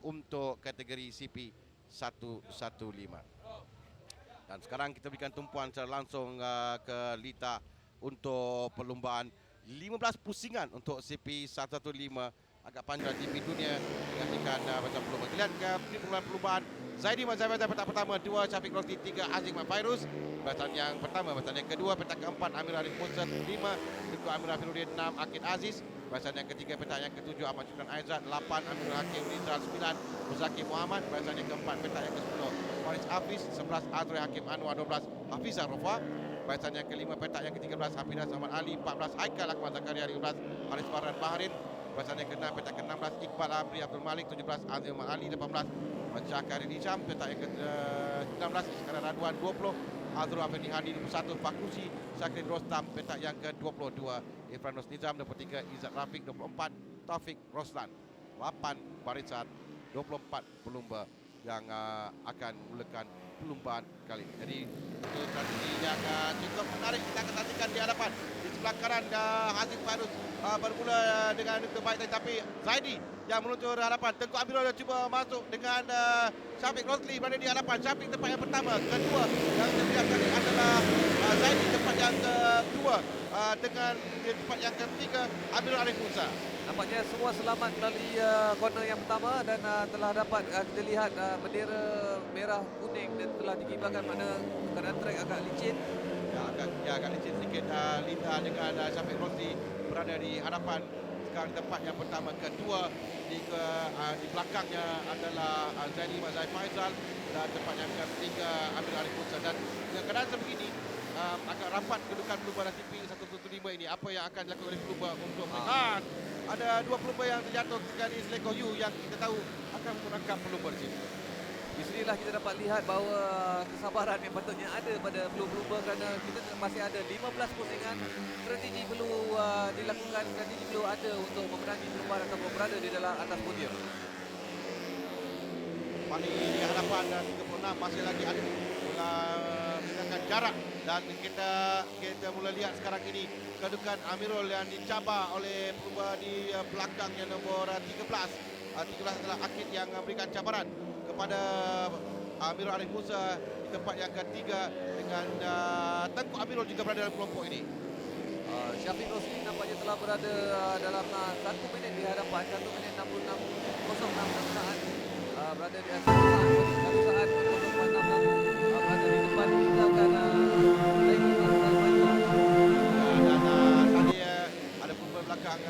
untuk kategori CP 115. Dan sekarang kita berikan tumpuan secara langsung ke Lita untuk perlumbaan 15 pusingan untuk CP 115. Agak panjang TV dunia dengan macam perlumbaan. Kita lihat ke perlumbaan Zaidi Mazhar petak pertama, 2 Syafiq Rosli, 3 Aziz Mat Fairuz. Barisan yang pertama, barisan yang kedua, petak keempat Amir Arif Musa, 5 Tengku Amir Afiruddin, 6 Akid Aziz. Barisan yang ketiga, petak yang ketujuh Ahmad Syukran Aizat, 8 Amirul Hakim Rizal, 9 Muzaki Muhammad. Barisan yang keempat, petak yang ke-10 Faris Hafiz, 11 Azri Hakim Anwar, 12 Hafizah Rofa. Barisan yang kelima, petak yang ke-13 Hafidah Ahmad Ali, 14 Haikal Akmal Zakaria, 15 Haris Farhan Bahrin. Barisan yang ke-6, petak ke-16 Iqbal Amri Abdul Malik, 17 Azim Ali, 18 Syakari Nizam. Petak yang ke-19 Iskandar Radwan, 20 Azrul Afendi Hadi, 21 Fakusi Syakrin Rostam. Petak yang ke-22 Ifranus Nizam, 23 Izzat Rafiq, 24 Taufik Roslan. 8 barisan, 24 pelumba yang akan mulakan perlumbaan kali ini. Jadi itu strategi yang cukup menarik. Kita akan saksikan di hadapan di sebelah kanan Haziq Fairuz bermula dengan terbaik, tapi Zaidi yang meluncur hadapan. Tengku Amirul cuba masuk dengan Syafiq Rosli berada di hadapan. Syafiq tempat yang pertama, kedua yang terlihat kali adalah Zaidi tempat yang kedua, dengan tempat yang ketiga Amirul Arif Musa. Nampaknya semua selamat melalui corner yang pertama dan telah dapat kita lihat bendera merah kuning dan telah dikibarkan pada keadaan trek agak licin. Agak licin sedikit. Lita dengan Syafiq Rosli berada di hadapan. Sekarang tempat yang pertama, kedua di belakangnya adalah Zaidi Mazhar Faizal dan tempat yang ketiga Amir Arif Musa. Dan dengan keadaan sebegini agak rapat kedudukan pelumba CP 115 ini. Apa yang akan dilakukan oleh pelumba untuk melihat ada 2 pelumba yang terjatuh sekali Selekor U yang kita tahu akan menangkap pelumba di sini. Di sinilah kita dapat lihat bahawa kesabaran yang patutnya ada pada pelumba kerana kita masih ada 15 pusingan. Strategi perlu dilakukan, strategi perlu ada untuk memenangi perlumbaan ataupun berada di dalam atas podium. Paling di hadapan 36 masih lagi ada menggunakan jarak, dan kita mula lihat sekarang ini kedudukan Amirul yang dicabar oleh pelumba di belakangnya nombor 13. 13 adalah Akid yang memberikan cabaran kepada Amirul Arif Musa di tempat yang ketiga, dengan Tengku Amirul juga berada dalam kelompok ini. Syafiq Rosli nampaknya telah berada dalam 1 minit di hadapan, 1 minit 66.06 saat berada di atas 1 saat 0.66 berada di depan kita karena lagi dan tadi ada pelumba belakang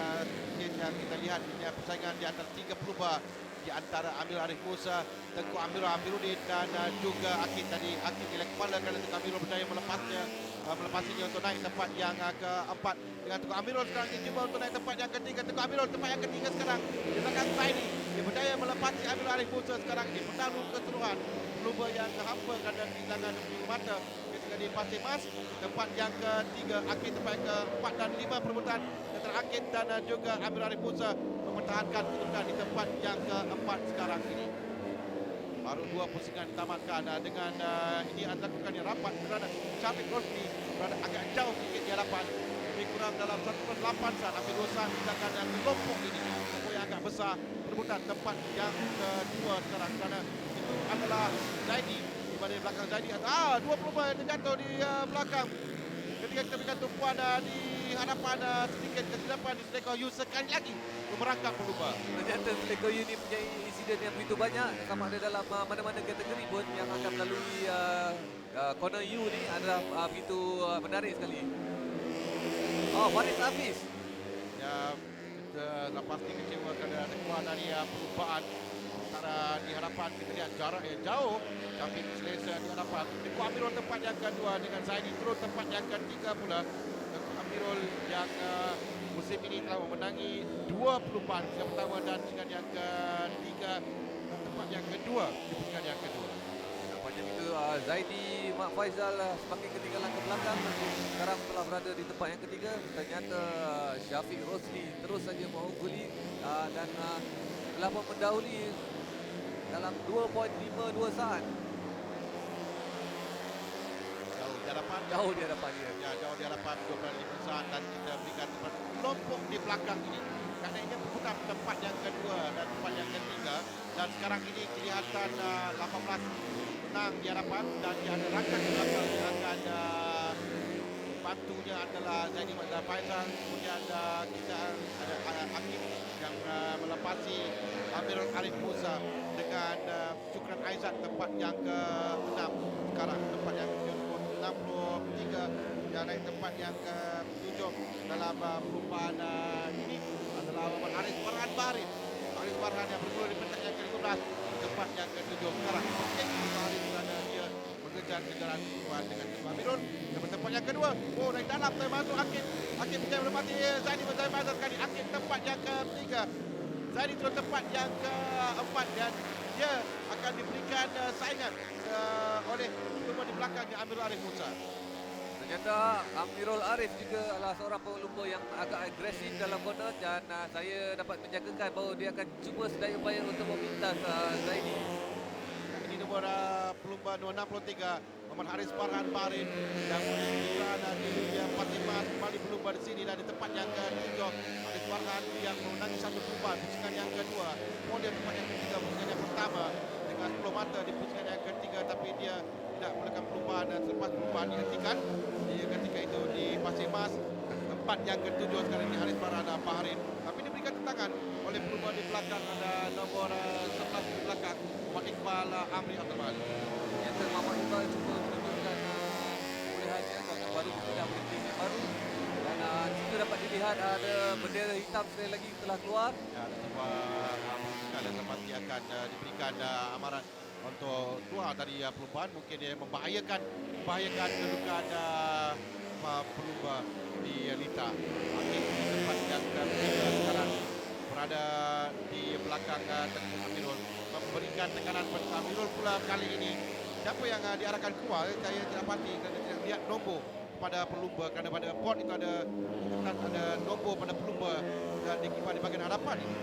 yang kita lihat ini persaingan di antara 3 pelumba, di antara Amir Arif Musa, Tengku Amirul Afiruddin dan juga Akid. Tadi Akid nilai kepala kerana Tengku Amirul berjaya melepasinya untuk naik tempat yang keempat. Dengan Tengku Amirul sekarang cuba untuk naik tempat yang ketiga. Tengku Amirul tempat yang ketiga sekarang di belakang Zaidi. Dia berjaya melepasi Amir Arif Musa sekarang ini. Pendalu keseluruhan pelumba yang hampa kerana kehilangan mata ketika di Pasir Mas. Tempat yang ketiga Akid, tempat yang keempat dan 5 perebutan antara Akid dan juga Amir Arif Musa mempertahankan kedudukan di tempat yang keempat sekarang ini. Baru 2 pusingan ditamatkan dengan ini dilakukan yang rapat kerana Syafiq Rosli berada agak jauh sedikit di hadapan, lebih kurang dalam 1/8 saat Amir Rosan, sedangkan yang kelompok ini kelompok yang agak besar perebutan tempat yang kedua sekarang, kerana itu adalah Zaidi. Di mana belakang Zaidi 2 pelumba yang terjatuh di belakang. Ketika kita berikan tumpuan di hadapan sedikit kesilapan di Selekor U sekali lagi merangkap pelumba. ternyata Selekor U ini punya insiden yang begitu banyak, sama ada dalam mana-mana kategori pun yang akan melalui corner U ni adalah begitu menarik sekali. Faris Hafiz. Ya, kita pasti kecewa kerana keluar dari perubahan antara di hadapan. Kita lihat jarak yang jauh, tapi selesa di hadapan. Tengku Amirul tempat yang kedua dengan Zaidi turun tempat yang ketiga pula. Tengku Amirul yang musim ini telah memenangi 2 perlumbaan, yang pertama dan dengan yang ketiga, tempat yang kedua di pusingan yang kedua. Nampaknya itu Zaidi Mak Faizal semakin ketinggalan ke belakang, sekarang telah berada di tempat yang ketiga. Ternyata Syafiq Rosli terus saja mengungguli dan telah mendahului dalam 2.52 saat. Jauh di hadapan dia. Ya, jauh di hadapan 2.5 saat, dan kita berikan tempat kelompok di belakang ini. Kerana ini berputar tempat yang kedua dan tempat yang ketiga Dan sekarang ini kelihatan 18 menang di hadapan dan dia ada rakan di belakang yang akan bantunya adalah Zaini Mazhar Faizal. Kemudian kita ada Akib yang melepasi Amirul Arif Musa dengan Syukran Aizat tempat yang ke-6 sekarang, tempat yang ke-63 yang naik tempat yang ke-7 dalam perlumbaan ini adalah Muhammad Haris Farhan Baharin. Haris Farhan yang bermula di peringkat yang ke-15 tempat yang ke-7 sekarang. Haris berada dia mengejar kejaran perlumbaan dengan Tuan Amirul dapat tempat yang kedua. Oh, dari dalam termasuk Akib. Akib bisa melepasi Zaini Mazhar Faizal sekali. Akib tempat yang ke-3. Zaini turun tempat yang ke-4 dan dia akan diberikan saingan oleh pelumba di belakangnya Amirul Arif Musa. Ternyata Amirul Arif juga adalah seorang pelumba yang agak agresif dalam corner dan saya dapat menjagakan bahawa dia akan cuba sedaya upaya untuk memintas Zaini. Ini nomor pelumba nombor 63 Muhammad Haris Farhan Baharin yang berada di Fatimah kembali pelumba di sini dan di tempat yang ke-7 Haris Farhan yang menangi satu pelumbaan pusingan yang kedua. Kemudian tempat yang ketiga pusingan yang pertama dengan 10 mata di pusingan yang ketiga tapi dia tidak melakukan pelumbaan dan selepas pelumbaan dihentikan ketika itu di Pasir Mas. Tempat yang ke-7 sekarang ini Haris Farhan Baharin tapi diberikan tentangan oleh pelumba di belakang, ada nomor 11 di belakang Muhammad Iqbal Amri Abdul Malik. Ternyata Muhammad Iqbal cuba menunjukkan kebolehannya karena baru sudah berhenti baru dan di situ dapat dilihat ada bendera hitam sekali lagi telah keluar. Ya, sebuah ada seperti akan diberikan amaran untuk keluar dari pelumbaan. Mungkin dia membahayakan kedudukan pelumba di Lita. Akhir di tempat yang ketiga sekarang berada di belakang Tengku Amirul, memberikan tekanan pada Amirul pula kali ini. Siapa yang diarahkan keluar? Saya tidak pasti kerana tidak lihat nombor pada pelumba kerana pada board itu ada nombor pada pelumba dan dikipas di bahagian hadapan ini.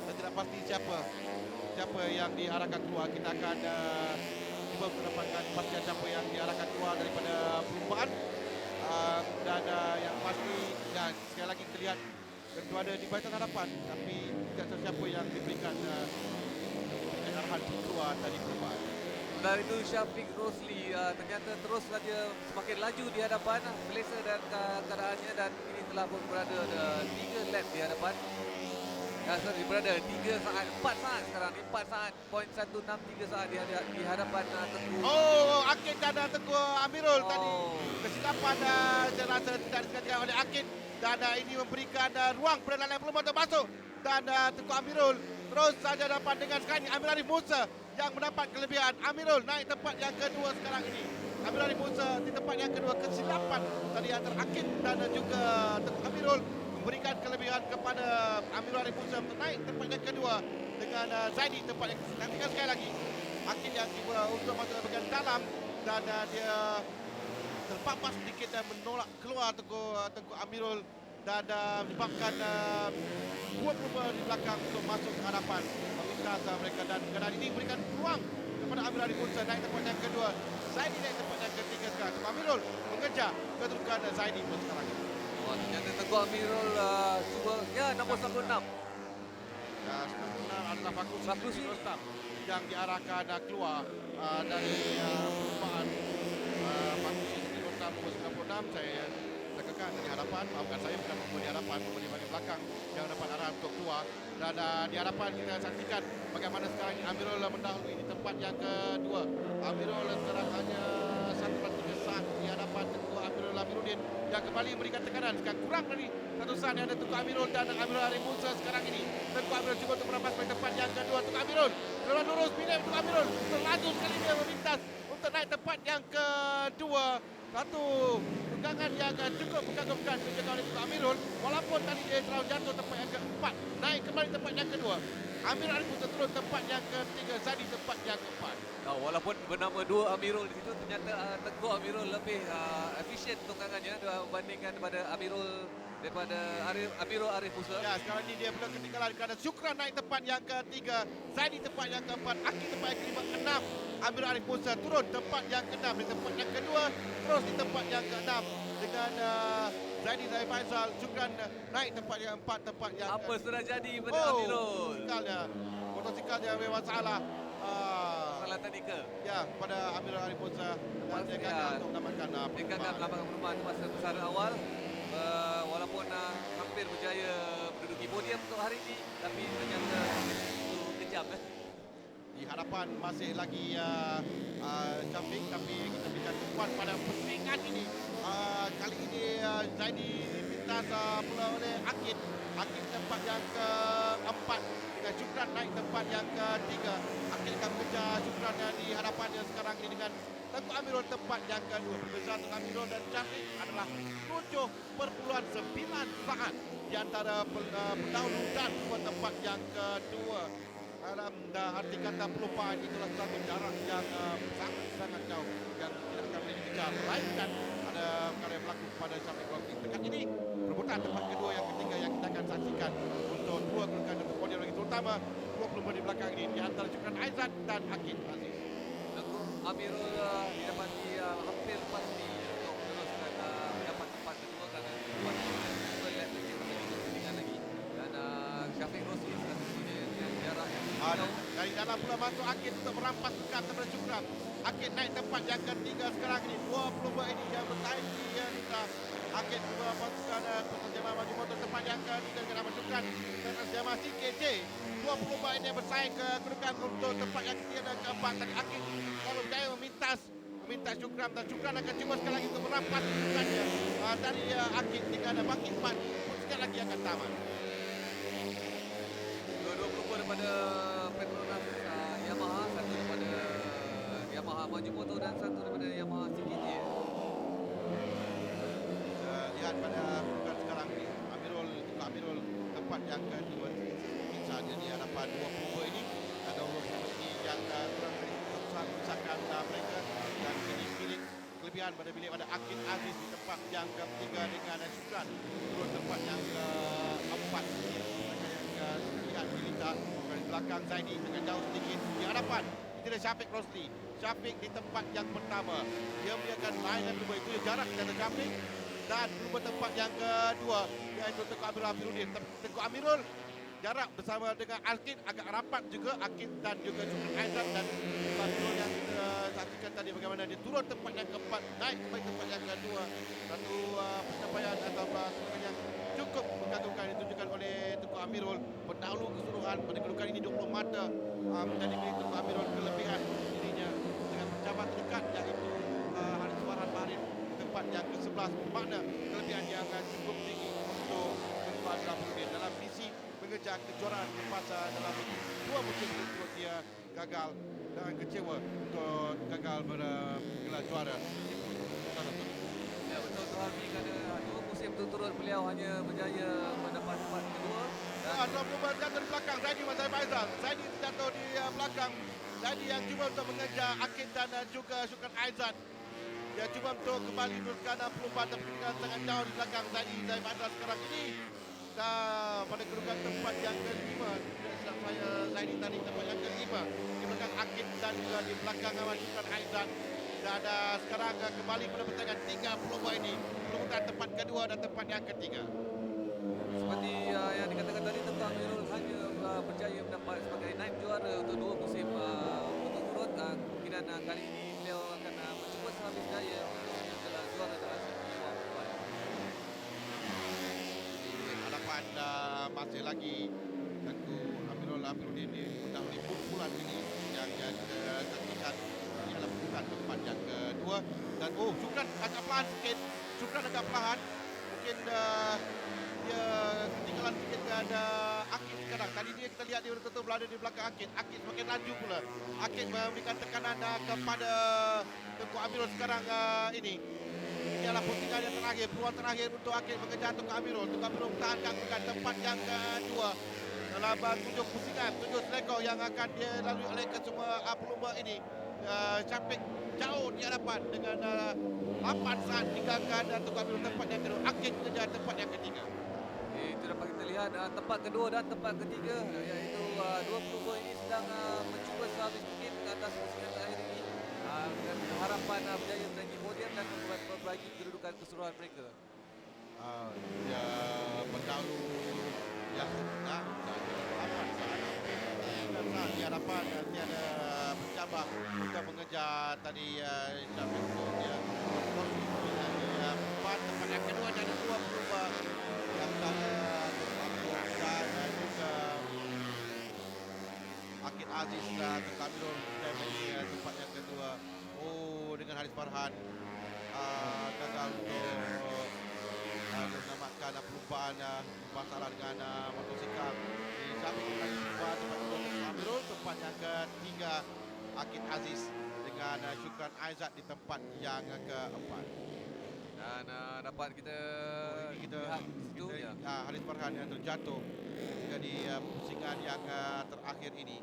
Saya tidak pasti siapa yang diarahkan keluar. Kita akan cuba mendapatkan kepastian siapa yang diarahkan keluar daripada pelumbaan. Dan yang pasti dan sekali lagi kita lihat tentu ada di bahagian hadapan tapi tidak tahu siapa yang diberikan arahan keluar dari pelumbaan. Dari itu Syafiq Rosli ternyata terus saja semakin laju di hadapan, selesa dan keadaannya dan kini telah pun berada 3 lap di hadapan. Berada 3 saat, 4 saat sekarang ni, 4 saat, poin 163 saat di hadapan Tengku. Oh, Akid dan Tengku Amirul tadi. Kesilapan saya rasa tidak disengaja oleh Akid dan ini memberikan ruang pada dalam pelumba untuk masuk dan Tengku Amirul terus saja dapat dengan sekarang Amirul Arif Musa yang mendapat kelebihan. Amirul naik tempat yang kedua sekarang ini. Amirul Arif Musa di tempat yang kedua. Kesilapan tadi antara Akid dan juga Tengku Amirul memberikan kelebihan kepada Amirul Arif Musa untuk naik tempat yang kedua dengan Zaini tempat yang ketiga sekali lagi. Akid yang cuba untuk masuk ke bahagian dalam dan dia terpapas sedikit dan menolak keluar Tengku Amirul dan menyebabkan dua pelumba di belakang untuk masuk ke hadapan memintas mereka dan keadaan ini berikan peluang kepada Amirul Arif Musa naik tempat yang kedua. Zaini naik tempat yang ketiga sekarang. Tengku Amirul mengejar kedudukan Zaini pun sekarang. Ternyata Tengku Amirul cuba ya nombor 16. Sebenarnya adalah Fakusi Rostam yang diarahkan keluar dari perumahan Fakusi Rostam nomor 96. Saya tekankan di hadapan, maafkan saya bukan membuat di hadapan, membuat di bahagian belakang yang dapat arahan untuk keluar. Dan di hadapan kita saksikan bagaimana sekarang Amirul mendahului di tempat yang kedua. Amirul sekarang hanya 1/3 saat di hadapan Tengku Amirul Amiruddin yang kembali memberikan tekanan. Sekarang kurang dari 1 saat yang ada Tengku Amirul dan Amirul Arif Musa sekarang ini. Tengku Amirul cuba untuk merampas pada tempat yang kedua. Tengku Amirul jalan lurus pindah Tengku Amirul terlaju sekali dia memintas untuk naik tempat yang kedua. Satu pegangan yang cukup mengagumkan dijaga oleh Tengku Amirul walaupun tadi dia terlalu jatuh tempat yang keempat. Naik kembali tempat yang kedua. Amirul Arif Musa turun tempat yang ketiga. Zaini tempat yang keempat. Walaupun bernama dua Amirul di situ, ternyata Tengku Amirul lebih efisien tunggangannya dibandingkan daripada Amirul Arif Musa. Ya, sekarang ini dia belum ketinggalan kerana Syukran naik tempat yang ketiga. Zaini tempat yang keempat. Akid tempat yang kelima, 6. Amirul Arif Musa turun tempat yang ke-6 di tempat yang kedua. Terus di tempat yang ke-6 dengan Zaidi Zahid Faizal. Syukran naik tempat yang 4, tempat yang Apa sudah jadi pada oh, Amirul? motosikalnya memang masalah. Salah teknikal. Ya, pada Amirul Arif Musa dan dia Ya. gagal untuk mendapatkan Dia gagal melambangkan perumahan masa besar awal. Walaupun hampir berjaya menduduki podium untuk hari ini, tapi ternyata itu kejam. di hadapan masih lagi jumping, tapi kita berikan tumpuan pada pertandingan ini. Kali ini Zaidi pintas pula oleh Akid tempat yang keempat dengan Syukran naik tempat yang ketiga. Akid akan mengejar Syukran di hadapannya sekarang ini dengan Tengku Amirul tempat yang kedua. Perbezaan Tengku Amirul dan Syafiq adalah 7.9 saat di antara pendahulu dan tempat yang kedua. Dalam arti kata pelupaan itulah satu jarak yang sangat jauh yang tidak akan boleh dikejar. Melainkan ada perkara yang berlaku pada Syafiq Rocky. Dekat ini perebutan tempat kedua yang ketiga yang kita akan saksikan untuk dua kedudukan untuk podium lagi, terutama dua pelumba di belakang ini di antara Syukran Aizat dan Akid Aziz. Tengku Amirul didapati hampir pasti untuk meneruskan mendapat tempat kedua kerana buat lap kecil pertandingan lagi. Dan Syafiq Rosli satu dengan jarak yang jauh. Dari dalam pula masuk Akid untuk merampas dekat daripada Syukran. Akid naik tempat yang ketiga sekarang ini. Dua pelumba ini yang bersaing di atas. Akid juga masukkan Persema Maju Motor tempat yang ketiga dengan nama Syukran dan Persema CKJ. Dua pelumba ini yang bersaing ke kedudukan untuk tempat yang ketiga dan keempat. Tadi Akid kalau berjaya meminta Syukran dan Syukran akan cuba sekali lagi untuk merampas kedudukannya dari Akid dengan bangkit 4 pun sekali lagi akan tamat. Dua-dua pelumba daripada Petronas Yamaha, satu daripada Yamaha Maju Motor dan satu daripada Yamaha CKJ. Lihat pada kedudukan sekarang ini Amirul tempat yang kedua. Misalnya di hadapan dua pelumba ini ada dua pelumba ini yang kurang dari kerusakan mereka dan milik kelebihan pada milik pada Akid Aziz di tempat yang ketiga dengan Syukran turun tempat yang keempat. Yang lihat Milita dari belakang Zaidi dengan jauh sedikit di hadapan tidak Syafiq Rosli. Syafiq di tempat yang pertama dia membiarkan lain yang kedua itu jarak dengan Syafiq dan pelumba tempat yang kedua iaitu Tengku Amirul Afiruddin. Tengku Amirul jarak bersama dengan Akid agak rapat juga. Akid dan juga Syukran Aizat dan Amirul yang kita saksikan tadi bagaimana dia turun tempat yang keempat naik ke tempat yang kedua. Satu pencapaian atau kemenangan yang cukup mengagumkan ditunjukkan oleh Tengku Amirul. Pendahulu keseluruhan pada kedudukan ini 20 mata menjadi milik Tengku Amirul. Kelebihan dirinya dengan pencabat dekat iaitu Haris Farhan Bahrin tempat yang ke-11 bermakna kelebihan yang cukup tinggi untuk Tengku Amirul Afiruddin dalam misi mengejar kejuaraan lepas dalam dua musim berturut dia gagal dan kecewa untuk gagal bergelar juara. Ya betul Tuharmi, kerana dua musim berturut beliau hanya berjaya mendapat tempat kedua. Dan Dua pelumba jatuh di belakang Zaidi Mazhar Faizal. Zaidi jatuh di belakang. Zaidi yang cuba untuk mengejar Akid dan juga Syukran Aizat. Dia cuba untuk kembali teruskan pelumba tapi sangat jauh di belakang Zaidi Zahid Faizal sekarang ini. Dan pada kedudukan tempat yang kelima, silap saya Zaidi tadi tempat yang kelima di belakang Akid dan juga di belakang Syukran Aizat. Dan sekarang kembali pada pertandingan tiga pelumba ini perebutan tempat kedua dan tempat yang ketiga. seperti yang dikatakan tadi, Tengku Amirul hanya berjaya mendapat sebagai naib juara untuk dua musim berturut-turut. Kemungkinan kali ini beliau akan mencuba sehabis daya untuk gelar juara dalam segi wang. Hadapan masih lagi Tengku Amirul Afiruddin di mendahului pukulan ini yang kita saksikan di dalam perebutan tempat yang kedua. Dan Syukran agak perlahan sikit. Syukran agak perlahan. Mungkin dia ketinggalan sikit dengan Akid sekarang. Tadi dia kita lihat dia betul-betul berada di belakang Akid. Akid semakin laju pula. Akid memberikan tekanan kepada Tengku Amirul sekarang ini. Ini adalah pusingan yang terakhir, peluang terakhir untuk Akid mengejar Tengku Amirul. Tengku Amirul mempertahankan kedudukan tempat yang kedua dalam 7 pusingan, 7 selekor yang akan dia lalui oleh kesemua pelumba ini. Syafiq jauh di hadapan dengan 8 saat tinggalkan Tengku Amirul tempat yang kedua. Akid mengejar tempat yang ketiga. Itu dapat kita lihat tempat kedua dan tempat ketiga, iaitu dua pelumba ini sedang mencuba sehabis mungkin ke atas pusingan terakhir ini. Dan harapan berjaya menaiki podium dan memperbaiki kedudukan keseluruhan mereka. Ya pendahulu yang nak harapan harapan tiada mencabar untuk mengejar tadi Syafir dia empat tempat yang kedua dan dua berubah yang dan juga Akid Aziz Kamirul tempat yang kedua. Dengan Haris Farhan gagal untuk menyelamatkan perlumbaan masalah dengan motosikal di Syafik tempat Kamirul. Tempat yang ketiga Akid Aziz dengan Syukran Aizat di tempat yang keempat. Dan dapat kita lihat di situ ya. Haris Farhan yang terjatuh di pusingan yang terakhir ini.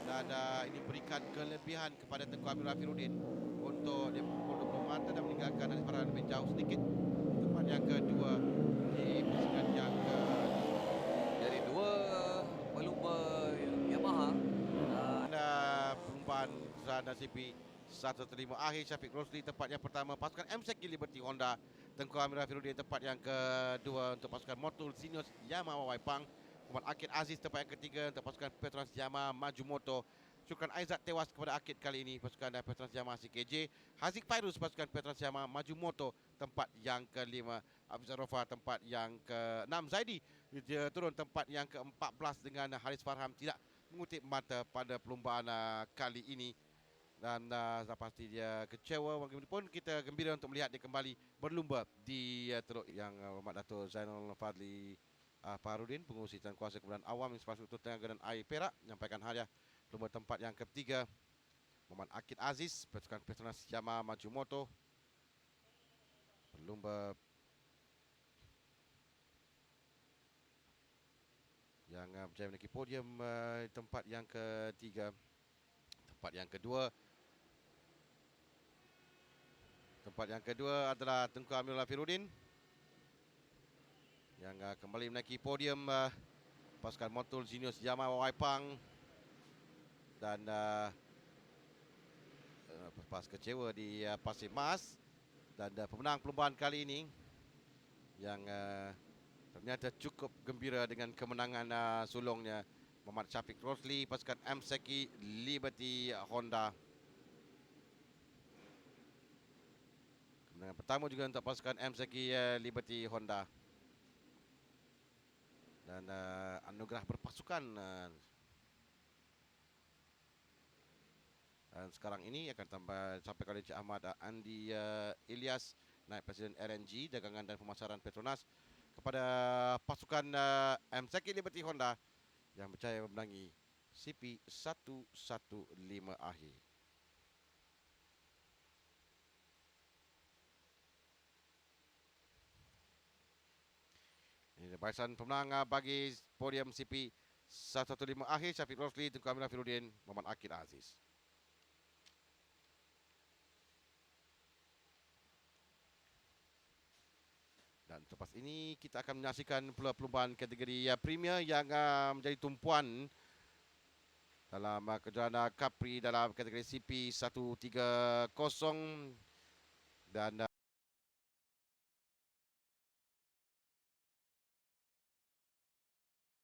Dan ini berikan kelebihan kepada Tengku Amir Rafiruddin untuk dia pukul 20 mata dan meninggalkan Haris Farhan lebih jauh sedikit. Tempat yang kedua di pusingan yang Jadi dua pelumba Yamaha perlumbaan Zana CP 115 akhir Syafiq Rosli tempat yang pertama pasukan MSEC Liberty Honda. Tengku Amir Rafiruddin tempat yang kedua untuk pasukan Motul Seniors Yamaha Waipang. Muhammad Akid Aziz tempat yang ketiga untuk pasukan Petronas Yamaha Maju Moto. Syukran Aizat tewas kepada Akid kali ini pasukan Petronas Yamaha CKJ. Haziq Fairuz pasukan Petronas Yamaha Maju Moto tempat yang kelima. Hafiz Arafah tempat yang ke-6. Zaidi dia turun tempat yang ke-14 dengan Haris Farham tidak mengutip mata pada perlumbaan kali ini. Dan pasti dia kecewa. Walaupun kita gembira untuk melihat dia kembali berlumba di Teluk yang Muhammad Dato' Zainal Fadli Fahrudin, pengurusi dan kuasa kemudahan awam infrastruktur tenaga dan air Perak, menyampaikan hadiah lomba tempat yang ketiga. Muhammad Akid Aziz, pasukan Petronas Yamaha Maju Moto, berlumba yang berjaya menaiki podium tempat yang ketiga. Tempat yang kedua adalah Tengku Amirul Lafiruddin yang kembali menaiki podium pasukan Motul Genius Yamaha Waipang. Dan lepas kecewa di Pasir Mas. Dan pemenang perlumbaan kali ini yang ternyata cukup gembira dengan kemenangan sulungnya, Muhammad Syafiq Rosli pasukan MSEC Liberty Honda. Kemenangan pertama juga untuk pasukan MSEC Liberty Honda. Dan anugerah berpasukan. Dan sekarang ini akan disampaikan oleh Encik Ahmad Andi Ilyas, Naib Presiden RNG Dagangan dan Pemasaran Petronas, kepada pasukan MSEC Liberty Honda yang berjaya memenangi CP 115 akhir. Ini barisan pemenang bagi podium CP 115 akhir, Syafiq Rosli, Tengku Amir Rafiruddin, Muhammad Akid Aziz. Dan selepas ini kita akan menyaksikan pula perlumbaan kategori Premier yang menjadi tumpuan dalam kejuaraan Capri dalam kategori CP 130. Dan